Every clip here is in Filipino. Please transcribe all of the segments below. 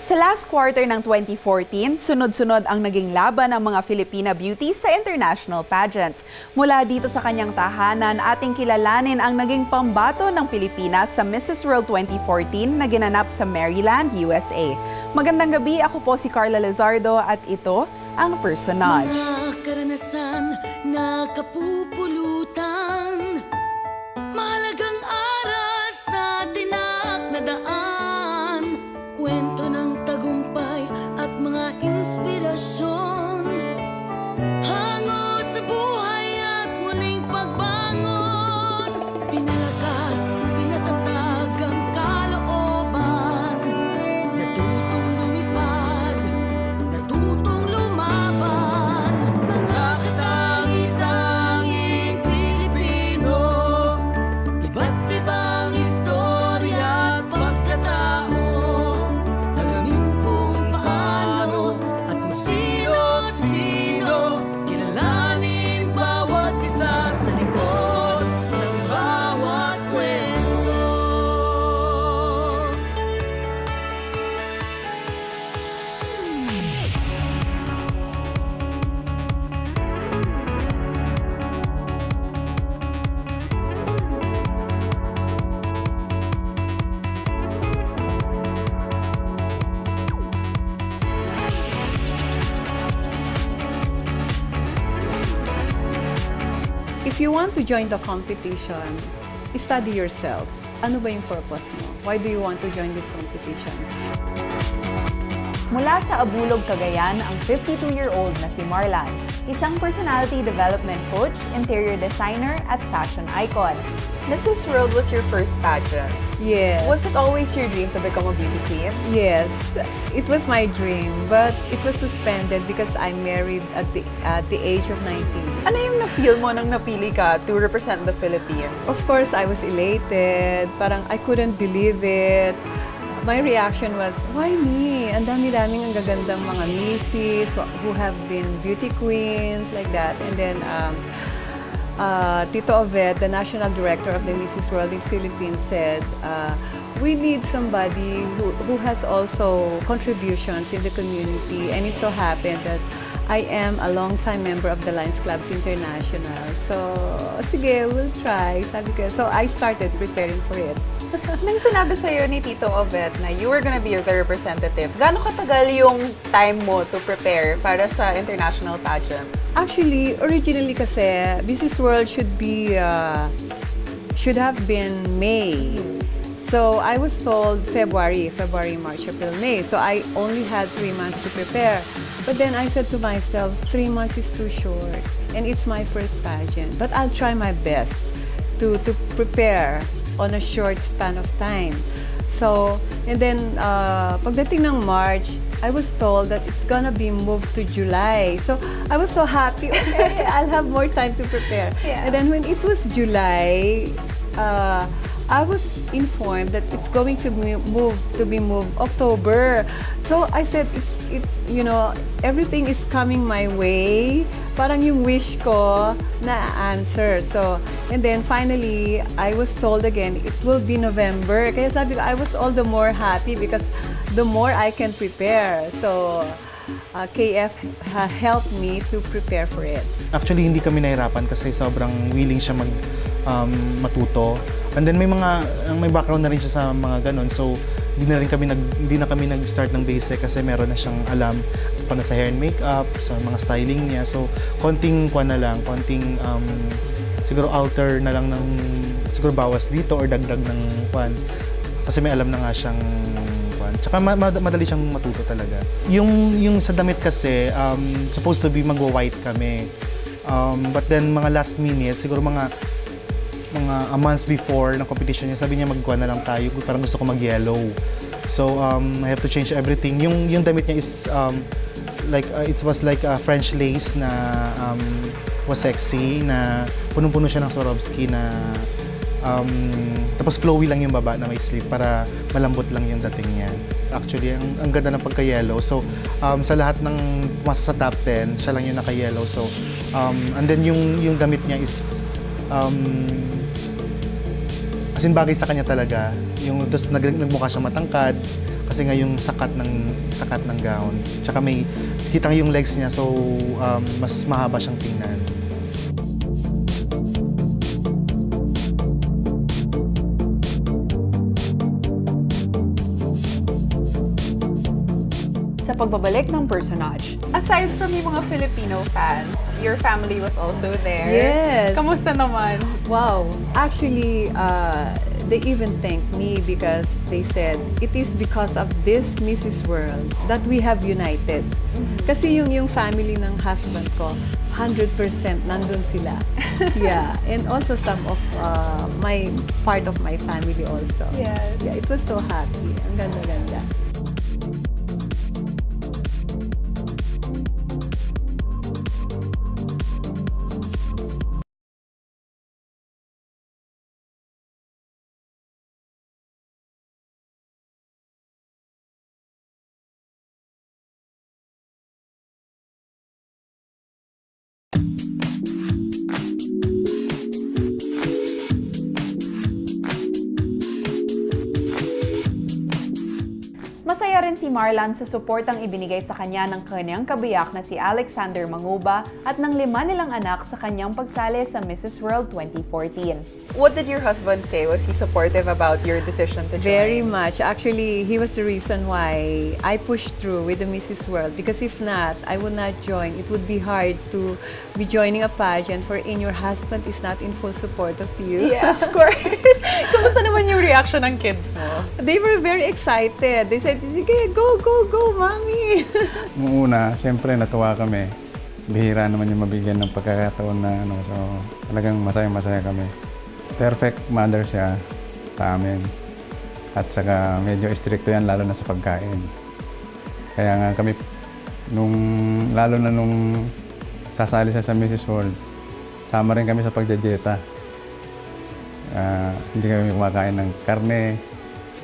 Sa last quarter ng 2014, sunod-sunod ang naging laban ng mga Filipina beauties sa international pageants. Mula dito sa kanyang tahanan, ating kilalanin ang naging pambato ng Pilipinas sa Mrs. World 2014 na ginanap sa Maryland, USA. Magandang gabi, ako po si Carla Lizardo at ito ang Personage. Mga karanasan na kapupulutan, mahalagang aral sa tinak na daan, kwento ng tagumpay at mga inspirasyon, hango sa buhay at muling pagbangon, pinalakas, pinatatag ang kalooban, natutong lumipad, natutong lumaban, mga katangi-tanging Pilipino, iba't ibang istorya at pagkatao, alamin kung paano at kung sino-sino, kilalanin bawat isa sa likod ng bawat kwento. If you want to join the competition, study yourself. Ano ba yung purpose mo? Why do you want to join this competition? Mula sa Abulog, Cagayan, ang 52-year-old na si Marlan, isang personality development coach, interior designer at fashion icon. Mrs. World was your first pageant. Yes. Was it always your dream to become a beauty queen? Yes, it was my dream, but it was suspended because I married at the age of 19. Ano yung na-feel mo nang napili ka to represent the Philippines? Of course, I was elated. Parang I couldn't believe it. My reaction was, why me? Ang dami-daming ang gagandang mga misses who have been beauty queens, like that. And then, Tito Ovet, the national director of the Mrs. World in Philippines, said, we need somebody who has also contributions in the community. And it so happened that I am a long-time member of the Lions Clubs International. So, sige, we'll try. Sabi ko. So, I started preparing for it. Nang sinabi sa'yo ni Tito Ovet na you were gonna be the representative, gaano katagal yung time mo to prepare para sa international pageant? Actually, originally kasi, Mrs. World should have been May. So, I was told February, March, April, May. So, I only had 3 months to prepare. But then I said to myself, 3 months is too short. And it's my first pageant. But I'll try my best to prepare on a short span of time. So, and then, pagdating ng March, I was told that it's gonna be moved to July. So, I was so happy. Okay, I'll have more time to prepare. Yeah. And then when it was July, I was informed that it's going to be moved October. So I said, it's you know, everything is coming my way. Parang yung wish ko na answer. So, and then finally, I was told again, it will be November. Kaya sabi ko, I was all the more happy because the more I can prepare. So, KF helped me to prepare for it. Actually, hindi kami nahirapan kasi sobrang willing siya matuto. And then may background na rin siya sa mga ganon. So, hindi na kami nag-start ng basic kasi meron na siyang alam paano sa hair and makeup, sa mga styling niya. So, konting siguro alter na lang ng siguro bawas dito or dagdag ng kasi may alam na nga siyang Tsaka madali siyang matuto talaga. Yung sa damit kasi supposed to be magwa-white kami. But then mga last minute, siguro mga a month before ng competition niya, sabi niya magkuha na lang tayo, parang gusto ko mag-yellow. So I have to change everything. Yung damit niya is it was like a French lace na was sexy, na punong-puno siya ng Swarovski na tapos flowy lang yung baba na may sleeve para malambot lang yung dating niya. Actually, ang ganda ng pagka-yellow. So, sa lahat ng pumasok sa top 10, siya lang yung naka-yellow. So, and then yung gamit niya is as in bagay sa kanya talaga. Tapos nagmukha siya matangkad kasi nga yung sakat ng gown. Tsaka may kitang yung legs niya, so mas mahaba siyang tingnan. Sa pagbabalik ng Personage, aside from yung mga Filipino fans, your family was also there. Yes. Kamusta naman? Wow. Actually, they even thanked me because they said, it is because of this Mrs. World that we have united. Kasi yung family ng husband ko, 100% nandun sila. Yeah. And also some of my part of my family also. Yes. Yeah, it was so happy. Ang ganda-ganda. Masaya rin si Marlan sa suportang ibinigay sa kanya ng kanyang kabiyak na si Alexander Manguba at ng 5 nilang anak sa kanyang pagsali sa Mrs. World 2014. What did your husband say? Was he supportive about your decision to join? Very much. Actually, he was the reason why I pushed through with the Mrs. World. Because if not, I would not join. It would be hard to be joining a pageant wherein your husband is not in full support of you. Yeah, of course. Kamusta naman yung reaction ng kids mo? They were very excited. They said, sige, go, go, go, mommy. Noong una, siyempre natuwa kami. Bihira naman yung mabigyan ng pagkakataon na so talagang masaya-masaya kami. Perfect mother siya sa amin. At saka medyo stricto yan lalo na sa pagkain. Kaya nga kami, lalo na nung sasali siya sa Mrs. World, sama rin kami sa pagdadieta. Hindi kami kumakain ng karne,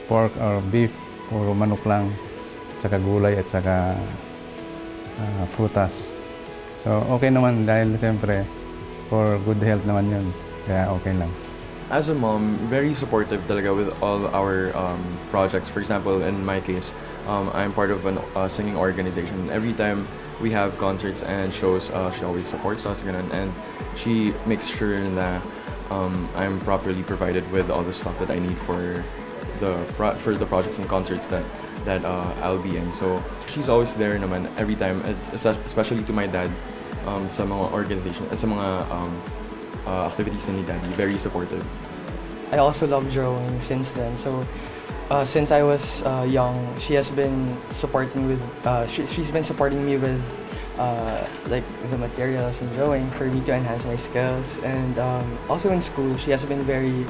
pork or beef, puro manok lang, tsaka gulay at saka prutas. So okay naman dahil siyempre for good health naman yun, kaya okay lang. As a mom, very supportive talaga with all our projects. For example, in my case, I'm part of a singing organization. Every time we have concerts and shows, she always supports us, ganun. And she makes sure that I'm properly provided with all the stuff that I need for the projects and concerts that I'll be in. So she's always there naman every time, especially to my dad, sa mga organization, sa mga activities ni Daddy, very supportive. I also love drawing since then. So since I was young, she has been supporting with she's been supporting me with like the materials and drawing for me to enhance my skills. And also in school, she has been very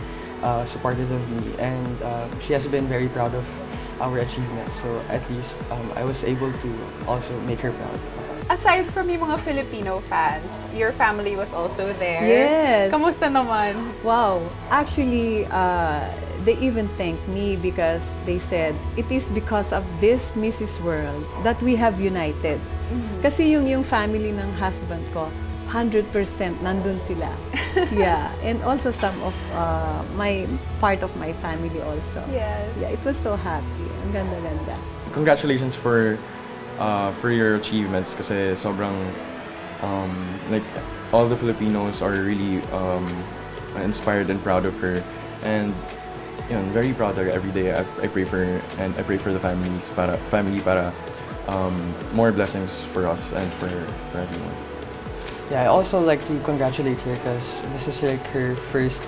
supportive of me, and she has been very proud of our achievements. So at least I was able to also make her proud. Aside from yung mga Filipino fans, your family was also there. Yes. Kamusta naman? Wow. Actually, they even thanked me because they said, it is because of this Mrs. World that we have united. Kasi yung family ng husband ko, 100% nandun sila. Yeah. And also some of my part of my family also. Yes. Yeah, it was so happy. Ang ganda-ganda. Congratulations for your achievements kasi sobrang like all the Filipinos are really inspired and proud of her, and yun, very proud of her every day. I pray for her, and I pray for the family para more blessings for us and for everyone. Yeah, I also like to congratulate her because this is like her first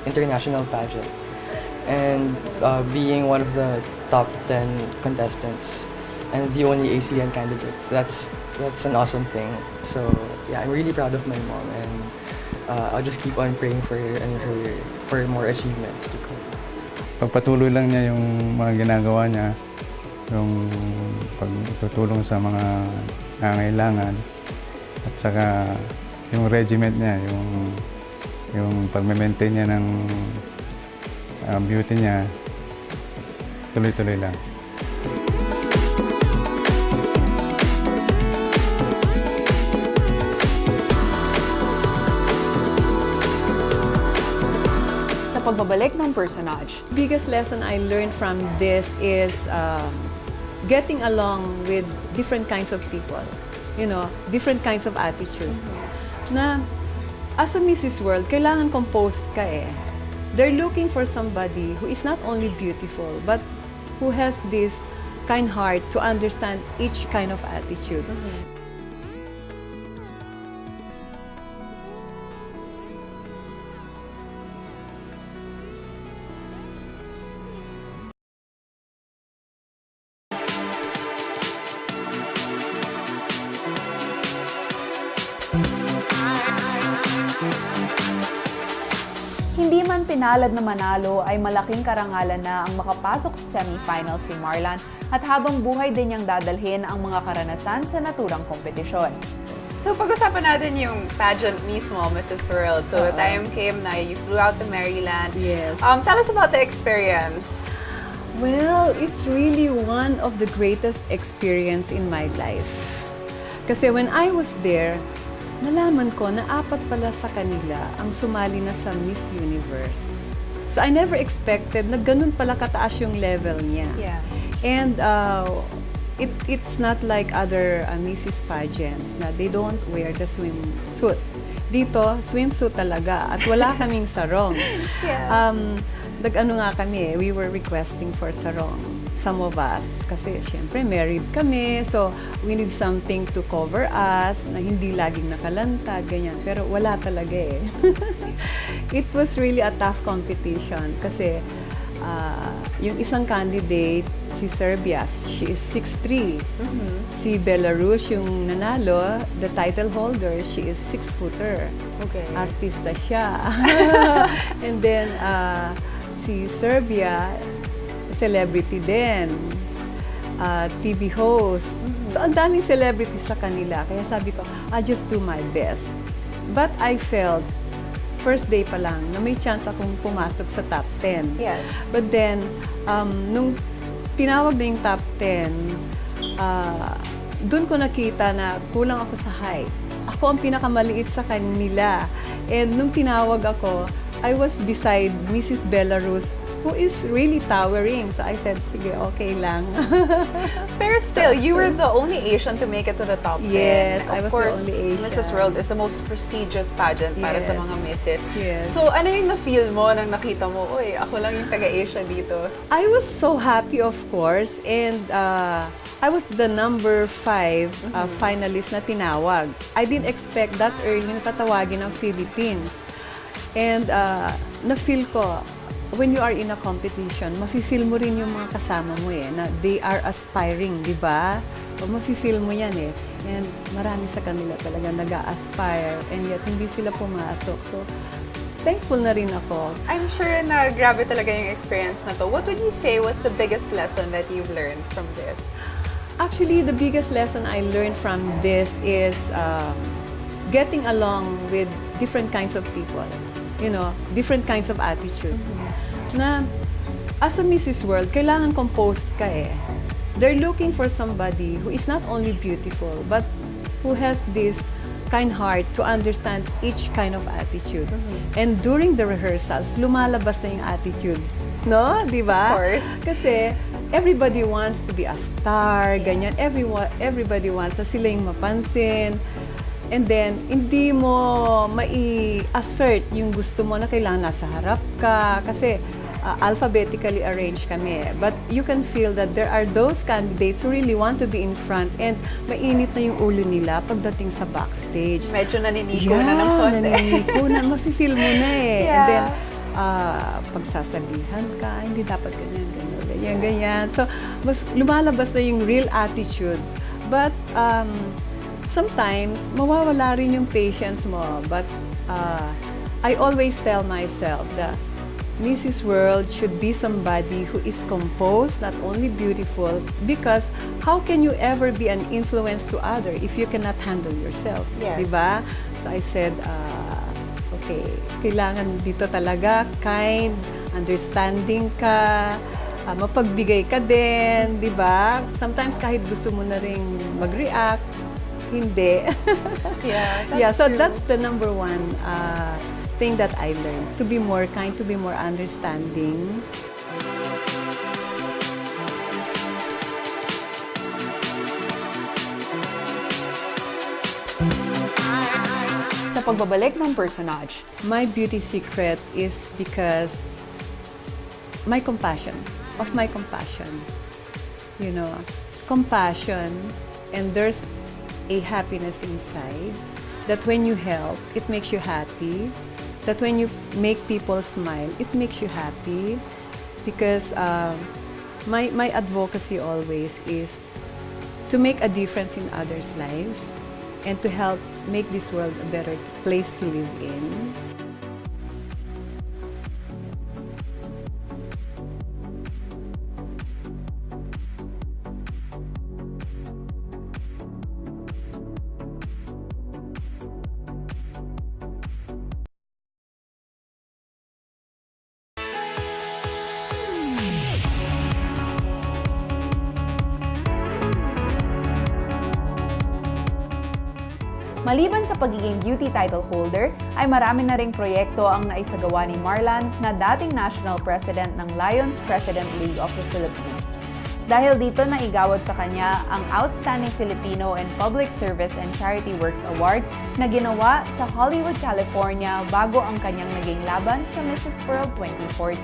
international pageant, and being one of the top 10 contestants and the only ASEAN candidates. That's an awesome thing. So yeah, I'm really proud of my mom, and I'll just keep on praying for her and for more achievements to come. Pagpatuloy lang niya yung mga ginagawa niya, yung pagtutulong sa mga nangangailangan, at saka yung regiment niya, yung pag-maintain niya ng beauty niya, tuloy-tuloy lang. Sa pagbabalik ng Personage. Biggest lesson I learned from this is getting along with different kinds of people. Different kinds of attitude. Na as a Mrs. World, kailangan composed ka eh. They're looking for somebody who is not only beautiful, but who has this kind heart to understand each kind of attitude. Hindi man pinalad na manalo ay malaking karangalan na ang makapasok sa semifinals si Marlan at habang buhay din niyang dadalhin ang mga karanasan sa naturang kompetisyon. So pag-usapan natin yung pageant mismo, Mrs. World. So the time came na you flew out to Maryland. Yes. Tell us about the experience. Well, it's really one of the greatest experience in my life. Kasi when I was there, nalaman ko na 4 pala sa kanila ang sumali na sa Miss Universe. So I never expected na ganun pala kataas yung level niya. Yeah. And it's not like other Mrs. pageants na they don't wear the swimsuit. Dito, swimsuit talaga at wala kaming sarong. Yeah. Nag-ano nga kami, we were requesting for sarong. Some of us, kasi syempre married kami, so we need something to cover us, na hindi laging nakalanta, ganyan. Pero wala talaga eh. It was really a tough competition kasi yung isang candidate, si Serbia, she is 6'3". Si Belarus, yung nanalo, the title holder, she is 6-footer. Okay. Artista siya. And then, si Serbia, celebrity din, TV host. So, ang daming celebrities sa kanila. Kaya sabi ko, I'll just do my best. But I felt, first day pa lang, na may chance akong pumasok sa top 10. Yes. But then, nung tinawag na yung top 10, dun ko nakita na kulang ako sa height. Ako ang pinakamaliit sa kanila. And nung tinawag ako, I was beside Mrs. Belarus, who is really towering. So I said, sige, okay lang. Pero still, you were the only Asian to make it to the top 10. Yes, Of I was course, the only Asian. Mrs. World is the most prestigious pageant para sa Yes. mga misses. Yes. So, ano yung na-feel mo nang nakita mo, uy, ako lang yung taga-Asia dito? I was so happy, of course, and I was the number 5 finalist na tinawag. I didn't expect that early na tatawagin ng Philippines. And na-feel ko, when you are in a competition, mafe-feel mo rin yung mga kasama mo eh, na they are aspiring, di ba? O mafe-feel mo yan eh. And marami sa kanila talaga nag-aspire, and yet hindi sila pumasok. So, thankful na rin ako. I'm sure na grabe talaga yung experience na to. What would you say was the biggest lesson that you've learned from this? Actually, the biggest lesson I learned from this is getting along with different kinds of people. Different kinds of attitude. Na, as a Mrs. World, kailangan composed ka eh. They're looking for somebody who is not only beautiful, but who has this kind heart to understand each kind of attitude. And during the rehearsals, lumalabas na yung attitude. No? Di ba? Of course. Kasi, everybody wants to be a star, ganyan. Everybody wants na sila yung mapansin. And then, hindi mo mai-assert yung gusto mo na kailangan nasa harap ka. Kasi, alphabetically arranged kami. But you can feel that there are those candidates who really want to be in front and mainit na yung ulo nila pagdating sa backstage. Medyo naniniko na ng konti. Naniniko na. Mafe-feel mo na eh. Yeah. And then, pagsasabihan ka, hindi dapat ganyan. So, lumalabas na yung real attitude. But, sometimes, mawawala rin yung patience mo. But, I always tell myself that Mrs. World should be somebody who is composed, not only beautiful, because how can you ever be an influence to others if you cannot handle yourself? Yes. Diba? So I said, okay, kailangan dito talaga kind, understanding ka, mapagbigay ka din, di ba? Sometimes kahit gusto mo na ring mag-react, hindi. Yeah, Yeah, so true. that's the number one thing that I learned, to be more kind, to be more understanding. Sa pagbabalik ng Personage, My beauty secret is because my compassion, of my compassion. You know, compassion, and there's a happiness inside that when you help, it makes you happy. That when you make people smile, it makes you happy. Because my advocacy always is to make a difference in others' lives and to help make this world a better place to live in. maliban sa pagiging beauty title holder, ay marami na ring proyekto ang naisagawa ni Marlan na dating National President ng Lions President League of the Philippines. Dahil dito naigawad sa kanya ang Outstanding Filipino in Public Service and Charity Works Award na ginawa sa Hollywood, California bago ang kanyang naging laban sa Mrs. World 2014.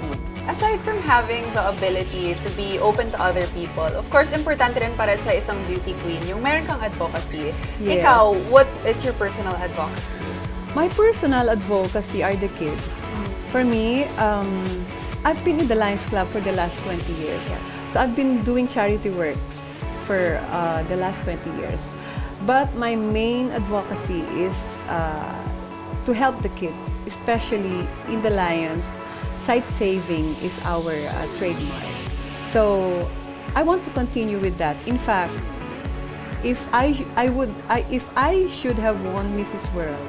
Aside from having the ability to be open to other people, of course, importante rin para sa isang beauty queen yung meron kang advocacy. Yes. Ikaw, what is your personal advocacy? My personal advocacy are the kids. For me, I've been in the Lions Club for the last 20 years. So I've been doing charity works for the last 20 years. But my main advocacy is to help the kids, especially in the Lions. Sight saving is our trademark. So I want to continue with that. In fact, if I should have won Mrs. World,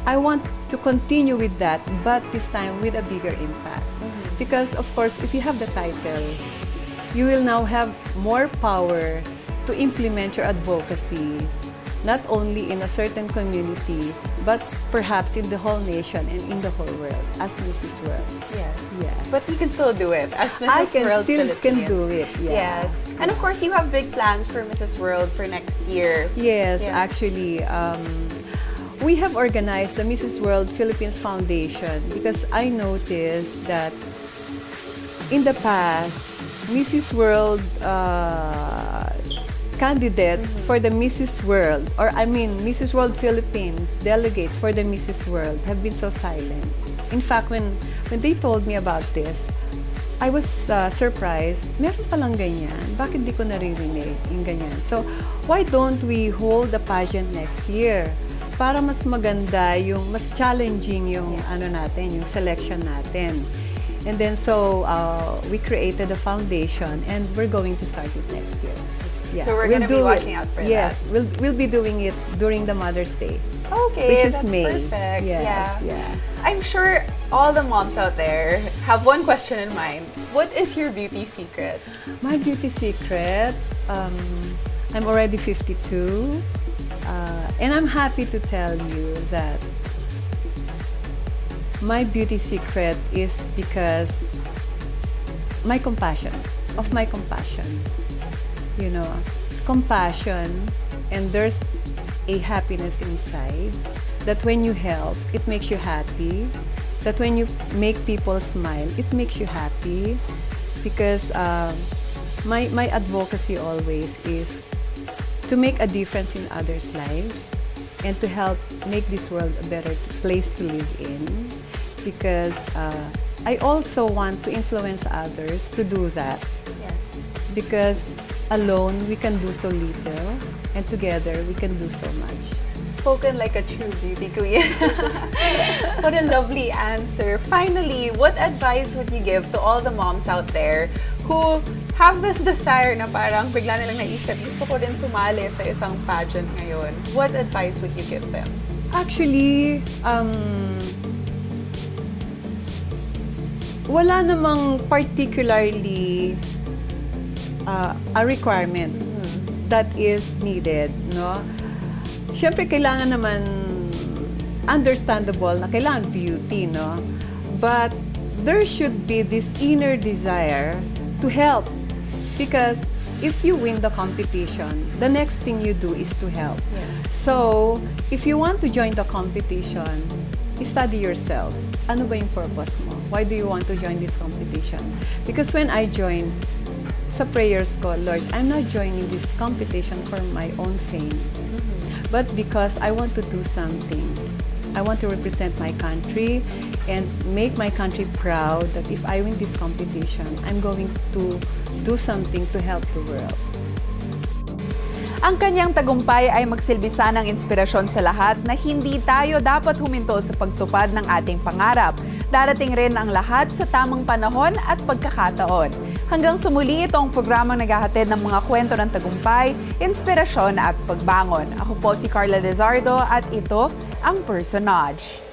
I want to continue with that, but this time with a bigger impact. Because of course, if you have the title, you will now have more power to implement your advocacy, not only in a certain community, but perhaps in the whole nation and in the whole world as Mrs. World. Yes. Yeah. But you can still do it as Mrs. I can World still Philippines. can do it. Yeah. Yes. And of course, you have big plans for Mrs. World for next year. Yes, Yeah. actually, we have organized the Mrs. World Philippines Foundation because I noticed that in the past, Mrs. World candidates for the Mrs. World, or I mean Mrs. World Philippines delegates for the Mrs. World have been so silent. In fact, when they told me about this, I was surprised. Meron palang ganyan. Bakit di ko naririnig yung ganyan? So, why don't we hold the pageant next year? Para mas maganda yung, mas challenging yung ano natin, yung selection natin. And then so we created a foundation and we're going to start it next year. Yeah. So we're We'll gonna be do watching it. out for yes, that. we'll be doing it during the Mother's Day. Okay, Which is that's May. perfect. Yes, Yeah. yeah. I'm sure all the moms out there have one question in mind. What is your beauty secret? My beauty secret, I'm already 52, and I'm happy to tell you that my beauty secret is because my compassion, of my compassion. You know, compassion, and there's a happiness inside that when you help, it makes you happy. That when you make people smile, it makes you happy. Because my advocacy always is to make a difference in others' lives and to help make this world a better place to live in. Because I also want to influence others to do that. Yes. Because alone we can do so little, and together we can do so much. Spoken like a true beauty queen. What a lovely answer. Finally, what advice would you give to all the moms out there who have this desire na parang bigla nilang naisip, gusto ko rin sumali sa isang pageant ngayon? What advice would you give them? Actually, wala namang particularly a requirement that is needed, no? Siyempre, kailangan naman understandable na kailangan beauty, no? But there should be this inner desire to help. Because if you win the competition, the next thing you do is to help. So, if you want to join the competition, study yourself. Ano ba yung purpose mo? Why do you want to join this competition? Because when I joined, sa prayers ko, Lord, I'm not joining this competition for my own fame, but because I want to do something. I want to represent my country and make my country proud that if I win this competition, I'm going to do something to help the world. Ang kanyang tagumpay ay magsilbisa ng inspirasyon sa lahat na hindi tayo dapat huminto sa pagtupad ng ating pangarap. Darating rin ang lahat sa tamang panahon at pagkakataon. Hanggang sa muli, itong programang naghahatid ng mga kwento ng tagumpay, inspirasyon at pagbangon. Ako po si Carla Lizardo at ito ang Personage.